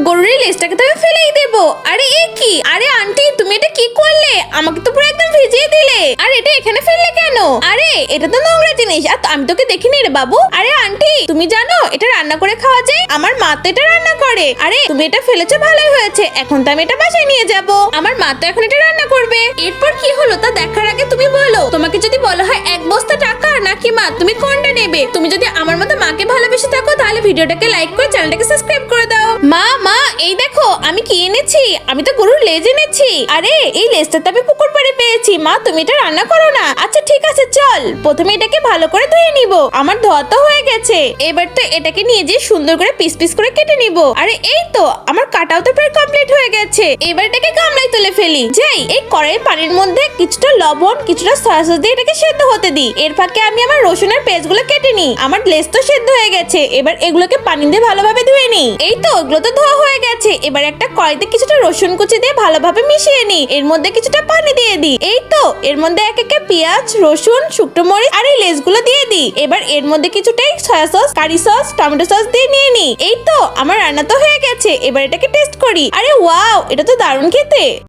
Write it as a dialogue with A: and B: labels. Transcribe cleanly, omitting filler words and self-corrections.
A: গরুর লেজটাকে তো আমি ফেলেই দেবো। আরে এ কি? আরে আন্টি তুমি এটা কি করলে? আমাকে তো পুরো একদম ভিজিয়ে দিলে। আর এটা এখানে ফেললে কেন? আরে এটা তো নোংরা জিনিস, আর আমি তোকে দেখিনি রে বাবু। আরে আন্টি তুমি জানো এটা রান্না করে খাওয়া যায়? আমার মা তো এটা রান্না করে। আরে তুমি এটা ফেলেছো, ভালোই হয়েছে। এখন তো আমি এটা বাসায় নিয়ে যাব। আমার মা তো এখন এটা রান্না করবে। এরপর কি হলো তা দেখার আগে তুমি বলো, তোমাকে যদি বলা হয় 1 বস্তা টাকা নাকি মা, তুমি কোনটা নেবে? তুমি যদি আমার মতো মাকে ভালোবেসে থাকো তাহলে ভিডিওটাকে লাইক করে চ্যানেলটাকে সাবস্ক্রাইব করে দাও। মা মা এই দেখো আমি কি এনেছি। আমি তো গরুর লেজ এনেছি। আরে এই লেজটা তো আমি পুকুর পাড়ে পেয়েছি। মা তুমি এটা রান্না করো না। আচ্ছা ঠিক আছে চল, প্রথমে এটাকে ভালো করে ধুয়ে নিব। আমার ধোয়া তো হয়ে গেছে। এবার তো এটাকে নিয়ে যে সুন্দর করে পিস পিস করে কেটে নিব। আরে এই তো আমার কাটাও তো প্রায় কমপ্লিট হয়ে গেছে। এবার এটাকে গামলায় তুলে ফেলি। যাই এই কড়াইয়ের পানির মধ্যে কিছুটা লবণ কিছুটা সয়া সস দিয়ে এটাকে সেদ্ধ হতে দিই। এর ফাঁকে আমি আমার রসুনের পেস্টগুলো কেটে নিই। আমার লেজ তো সেদ্ধ হয়ে গেছে। এবার এগুলোকে পানি দিয়ে ভালোভাবে ধুয়ে নিই। এই তো এগুলো তো ধোয়া হয়ে গেছে। এবার একটা কড়াইতে কিছুটা রসুন কুচি দিয়ে ভালোভাবে মিশিয়ে নিই। এর মধ্যে কিছুটা পানি দিয়ে দিই। এই তো এর মধ্যে এক একে পেঁয়াজ রসুন শুকনো মরিচ আর এই লেজগুলো দিয়ে দিই। এবার এর মধ্যে কিছুটা সয়া সস কারি সস টমেটো সস দিয়ে নিয়ে নিই। এই তো আমার রান্না তো হয়ে গেছে। এবার এটাকে টেস্ট করি। আরে ওয়াও এটা তো দারুণ খেতে।